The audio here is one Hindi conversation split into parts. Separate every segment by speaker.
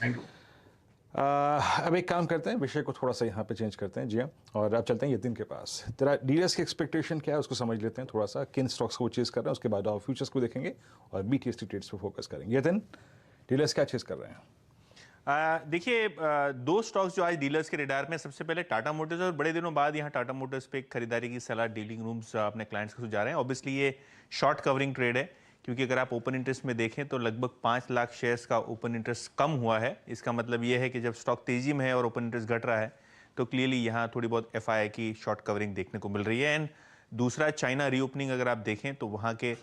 Speaker 1: Thank you.
Speaker 2: अब एक काम करते हैं, विषय को थोड़ा सा यहाँ पे चेंज करते हैं जी हाँ, और अब चलते हैं यतिन के पास। तेरा डीलर्स की एक्सपेक्टेशन क्या है उसको समझ लेते हैं थोड़ा सा, किन स्टॉक्स को चेज कर रहे हैं, उसके बाद फ्यूचर्स को देखेंगे और BTST ट्रेड्स पे फोकस करेंगे। यतिन, डीलर्स क्या चेज कर रहे हैं?
Speaker 3: देखिए, दो स्टॉक्स जो आज डीलर्स के रेडार में, सबसे पहले टाटा मोटर्स, और बड़े दिनों बाद यहाँ टाटा मोटर्स पे एक खरीदारी की सलाह डीलिंग रूम्स अपने क्लाइंट्स को सुझा रहे हैं। ऑब्वियसली ये शॉर्ट कवरिंग ट्रेड है, क्योंकि अगर आप ओपन इंटरेस्ट में देखें तो लगभग 5 लाख शेयर्स का ओपन इंटरेस्ट कम हुआ है। इसका मतलब ये है कि जब स्टॉक तेजी में है और ओपन इंटरेस्ट घट रहा है तो क्लियरली यहाँ थोड़ी बहुत FII की शॉर्ट कवरिंग देखने को मिल रही है। एंड दूसरा, चाइना रीओपनिंग अगर आप देखें तो वहाँ के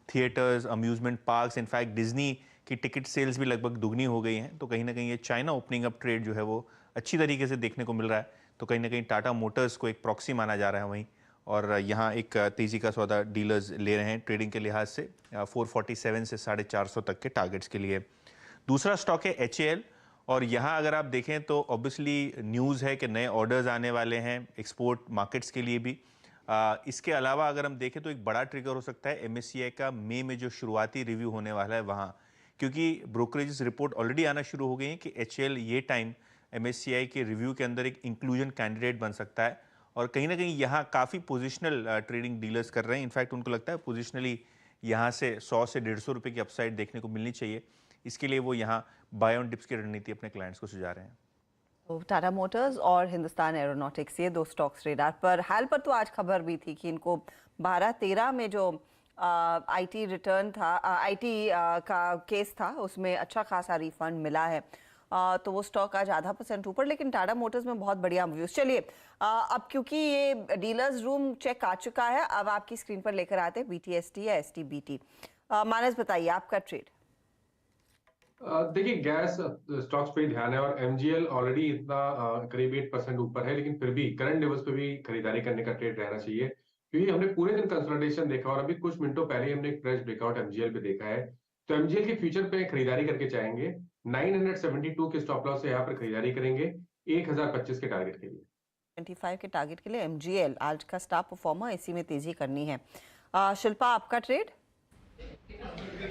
Speaker 3: theatres, amusement parks, in fact Disney की टिकट सेल्स भी लगभग दुगनी हो गई हैं। तो कहीं ना कहीं ये चाइना ओपनिंग अप ट्रेड जो है वो अच्छी तरीके से देखने को मिल रहा है। तो कहीं ना कहीं टाटा मोटर्स को एक प्रॉक्सी माना जा रहा है वहीं, और यहाँ एक तेज़ी का सौदा डीलर्स ले रहे हैं ट्रेडिंग के लिहाज से 447 से 450 तक के टारगेट्स के लिए। दूसरा स्टॉक है HAL, और यहाँ अगर आप देखें तो ऑब्वियसली न्यूज़ है कि नए ऑर्डर्स आने वाले हैं एक्सपोर्ट मार्केट्स के लिए भी। इसके अलावा अगर हम देखें तो एक बड़ा ट्रिगर हो सकता है MSCI का मई में जो शुरुआती रिव्यू होने वाला है वहाँ, क्योंकि ब्रोकरेज रिपोर्ट ऑलरेडी आना शुरू हो गई है कि HAL ये टाइम MSCI के रिव्यू के अंदर एक इंक्लूजन कैंडिडेट बन सकता है। और कहीं ना कहीं यहाँ काफ़ी पोजिशनल ट्रेडिंग डीलर्स कर रहे हैं। इनफैक्ट उनको लगता है पोजिशनली यहाँ से 100 से 150 रुपये की अपसाइड देखने को मिलनी चाहिए। इसके लिए वो यहाँ बाय ऑन डिप्स की रणनीति अपने क्लाइंट्स को सुझा रहे हैं।
Speaker 4: तो टाटा मोटर्स और हिंदुस्तान एरोनॉटिक्स, ये दो स्टॉक्स रेडार पर। हाल पर तो आज खबर भी थी कि इनको 12-13 में जो IT रिटर्न था, IT का केस था, उसमें अच्छा खासा रिफंड मिला है। तो वो स्टॉक आज 0.5% ऊपर, लेकिन टाटा मोटर्स में बहुत बढ़िया व्यूज। चलिए, अब क्योंकि ये डीलर्स रूम चेक आ चुका है, अब आपकी स्क्रीन पर लेकर आते हैं BTST या STBT। मानस, बताइए आपका ट्रेड।
Speaker 1: देखिए, गैस स्टॉक्स पे ही ध्यान है और MGL ऑलरेडी इतना करीब 8% ऊपर है, लेकिन फिर भी करंट लेवल्स पे भी खरीदारी करने का ट्रेड रहना चाहिए, क्योंकि हमने पूरे दिन कंसोलिडेशन देखा और अभी कुछ मिनटों पहले ही हमने एक फ्रेश ब्रेकआउट MGL पे देखा है। तो MGL के फ्यूचर पे खरीदारी करके चाहेंगे 972 के स्टॉप लॉस से यहाँ पर खरीदारी करेंगे 1025 के टारगेट के लिए।
Speaker 4: 25 के टारगेट के लिए MGL आज का स्टार परफॉर्मर, इसी में तेजी करनी है। शिल्पा, आपका ट्रेड?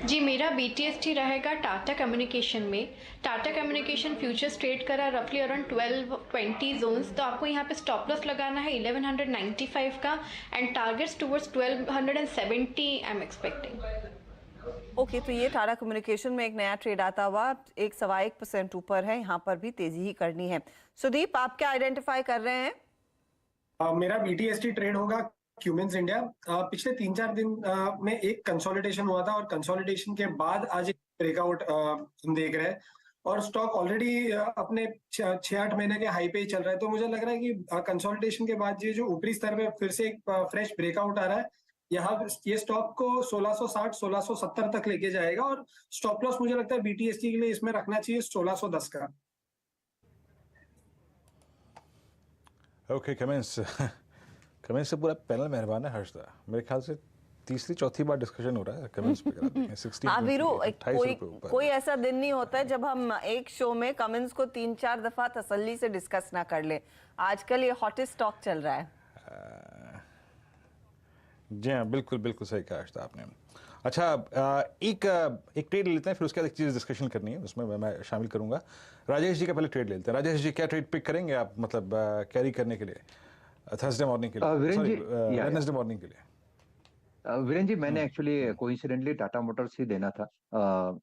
Speaker 5: जी, मेरा BTST रहेगा टाटा कम्युनिकेशन में। टाटा कम्युनिकेशन फ्यूचर्स ट्रेड करा रफली अराउंड 12-20 जोन्स। तो आपको यहाँ पे स्टॉप लॉस लगाना है 1195 का, and targets towards 1270 I am expecting.
Speaker 4: Okay, तो ये टाटा कम्युनिकेशन में एक नया ट्रेड आता हुआ 1.25% ऊपर है, यहाँ पर भी तेजी ही करनी है। सुदीप, आप क्या आइडेंटिफाई कर रहे हैं?
Speaker 6: मेरा BTST ट्रेड होगा क्यूमेंस इंडिया। पिछले 3-4 दिन में एक कंसोलिडेशन हुआ था और कंसोलिडेशन के बाद आज एक ब्रेकआउट हम देख रहे हैं, और स्टॉक ऑलरेडी अपने 6-8 महीने के हाई पे ही चल रहा है। तो मुझे लग रहा है कि कंसोलिडेशन के बाद ये जो ऊपरी स्तर पे फिर से एक फ्रेश ब्रेकआउट आ रहा है, यहाँ ये स्टॉक को 1660-1670 तक लेके जाएगा, और स्टॉप लॉस मुझे लगता है BTST के लिए इसमें रखना चाहिए 1610 का।
Speaker 2: ओके, कमेंट्स से पूरा पैनल मेहरबान है। हर्षदा, मेरे ख्याल से तीसरी चौथी बार डिस्कशन हो रहा है कमेंट्स पे। 60
Speaker 4: वीरू, कोई ऐसा दिन नहीं होता है जब हम एक शो में कमेंट्स को 3-4 दफा तसल्ली से डिस्कस ना कर ले। आजकल ये हॉटेस्ट स्टॉक चल रहा है।
Speaker 2: जी हाँ, बिल्कुल सही कहा हर्षदा आपने। अच्छा, एक ट्रेड लेते हैं, फिर उसके बाद एक चीज़ डिस्कशन करनी है, उसमें मैं शामिल करूंगा। राजेश जी का पहले ट्रेड लेते हैं। राजेश जी, क्या ट्रेड पिक करेंगे आप, मतलब कैरी करने के लिए थर्सडे मॉर्निंग के लिए, वेडनेसडे मॉर्निंग के लिए?
Speaker 7: वीरेन जी, मैंने एक्चुअली कोइंसिडेंटली टाटा मोटर्स ही देना था,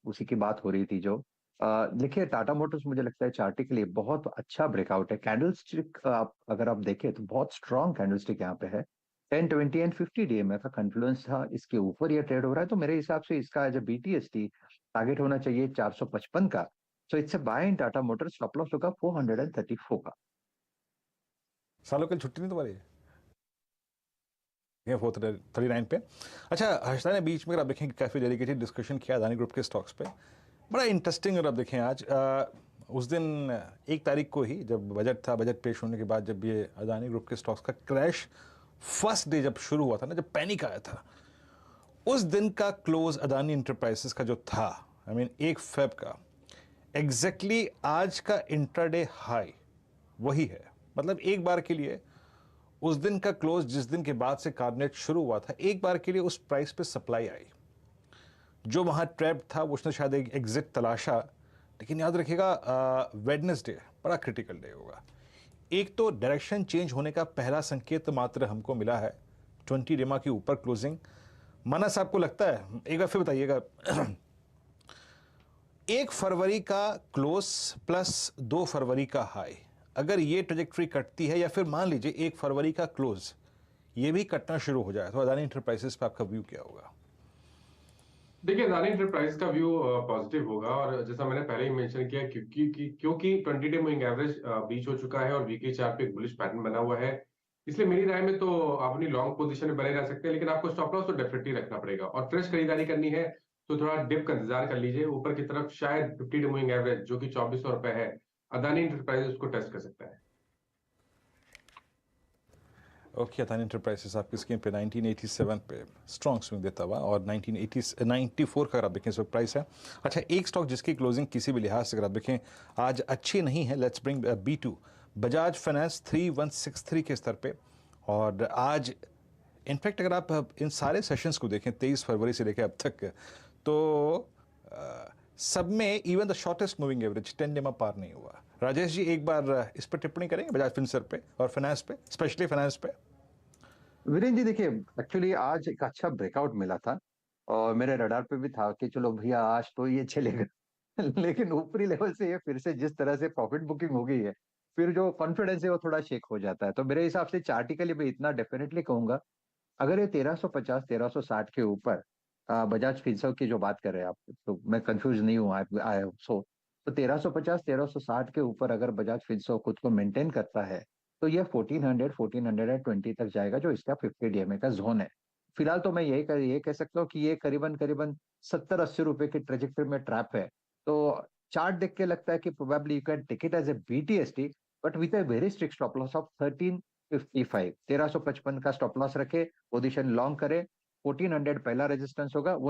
Speaker 7: उसी की बात हो रही थी जो। देखिए, टाटा मोटर्स मुझे लगता है चार्टिकली बहुत अच्छा ब्रेकआउट है। कैंडलस्टिक अगर आप देखें तो बहुत स्ट्रॉन्ग कैंडलस्टिक यहाँ पे है। 10, 20 एंड 50 DMA का कॉन्फ्लुएंस था, इसके ऊपर ये ट्रेड हो रहा है। तो मेरे हिसाब से इसका जो BTST टारगेट होना चाहिए 455 का। So it's a buy in Tata motors. Stop loss होगा 434 का।
Speaker 2: सालों की छुट्टी नहीं तुम्हारी? 439 पे। अच्छा, हर्षदा ने बीच में, आप देखें, काफ़ी डेडिकेटेड डिस्कशन किया अदानी ग्रुप के स्टॉक्स पे, बड़ा इंटरेस्टिंग। और आप देखें आज उस दिन 1 तारीख को ही जब बजट था, बजट पेश होने के बाद जब ये अदानी ग्रुप के स्टॉक्स का क्रैश फर्स्ट डे जब शुरू हुआ था ना, जब पैनिक आया था, उस दिन का क्लोज अदानी इंटरप्राइजेस का जो था, 1 फेब का, एग्जैक्टली आज का इंट्राडे हाई वही है। मतलब एक बार के लिए उस दिन का क्लोज, जिस दिन के बाद से कार्नेट शुरू हुआ था, एक बार के लिए उस प्राइस पे सप्लाई आई। जो वहां ट्रैप था उसने शायद एक एग्जिट तलाशा, लेकिन याद रखिएगा वेडनेसडे बड़ा क्रिटिकल डे होगा। एक तो डायरेक्शन चेंज होने का पहला संकेत मात्र हमको मिला है 20 डेमा के ऊपर क्लोजिंग। माना साहब को लगता है, एक बार फिर बताइएगा, 1 फरवरी का क्लोज प्लस 2 फरवरी का हाई, अगर ये ट्रेजेक्ट्री कटती है या फिर मान लीजिए 1 फरवरी का क्लोज ये भी कटना शुरू हो जाए तो अदानी इंटरप्राइजेस पे आपका व्यू क्या होगा?
Speaker 1: देखिए, अदानी इंटरप्राइज का व्यू पॉजिटिव होगा, और जैसा मैंने पहले ही मेंशन किया, क्योंकि 20 डे मूविंग एवरेज ब्रीच हो चुका है और वीकली चार्ट पे एक बुलिश पैटर्न बना हुआ है, इसलिए मेरी राय में तो आप अपनी लॉन्ग पोजीशन में बने रह सकते हैं, लेकिन आपको स्टॉप लॉस तो डेफिनेटली रखना पड़ेगा। और फ्रेश खरीदारी करनी है तो थोड़ा डिप का इंतजार कर लीजिए ऊपर की तरफ, शायद 50 डे मूविंग एवरेज जो कि 2400 रुपए है, अदानी इंटरप्राइजेस उसको टेस्ट कर सकता है।
Speaker 2: ओके, अदानी इंटरप्राइजेस आपकी स्क्रीन पे 1987 पे स्ट्रॉन्ग स्विंग देता हुआ, और 1994 का अगर आप देखें इस वक्त प्राइस है। अच्छा, एक स्टॉक जिसकी क्लोजिंग किसी भी लिहाज से अगर आप देखें आज अच्छी नहीं है, let's bring B2 Bajaj finance 3163 के स्तर पे, और आज इनफैक्ट अगर आप इन सारे सेशंस को देखें 23 फरवरी से लेकर अब तक, तो सब में even the shortest moving average 10 डेमा पार नहीं हुआ। राजेश जी एक बार इस पर टिप्पणी करेंगे बजाज फिनसर्व पे और फाइनेंस पे, स्पेशली फाइनेंस पे?
Speaker 7: वीरेंद्र जी देखिए, एक्चुअली आज एक अच्छा ब्रेकआउट मिला था और मेरे रडार पे भी था कि चलो भैया आज तो ये चलेगा लेकिन ऊपरी लेवल से ये फिर से जिस तरह से प्रॉफिट बुकिंग हो गई है, फिर जो कॉन्फिडेंस है वो थोड़ा शेक हो जाता है। तो मेरे हिसाब से चार्टिकली भी इतना डेफिनेटली कहूंगा, अगर ये 1350 1360 के ऊपर बजाज फिनसर्व की जो बात कर रहे हैं आप, तो मैं कंफ्यूज नहीं हूँ आई सो, तो 1350 1360 के ऊपर अगर बजाज फिनसर्व खुद को मेंटेन करता है तो ये 1400 1420 तक जाएगा, जो इसका 50 डीएमए का जोन है। फिलहाल तो मैं ये कह सकता हूँ कि ये करीबन करीबन 70-80 रुपए की ट्रेजेक्टरी में ट्रैप है। तो चार्ट देख के लगता है कि probably you can take it as a BTST, but with a very strict stop loss of 1355 1355 का स्टॉप लॉस रखे, पोजीशन लॉन्ग करे, 1400 पहला रेजिस्टेंस होगा।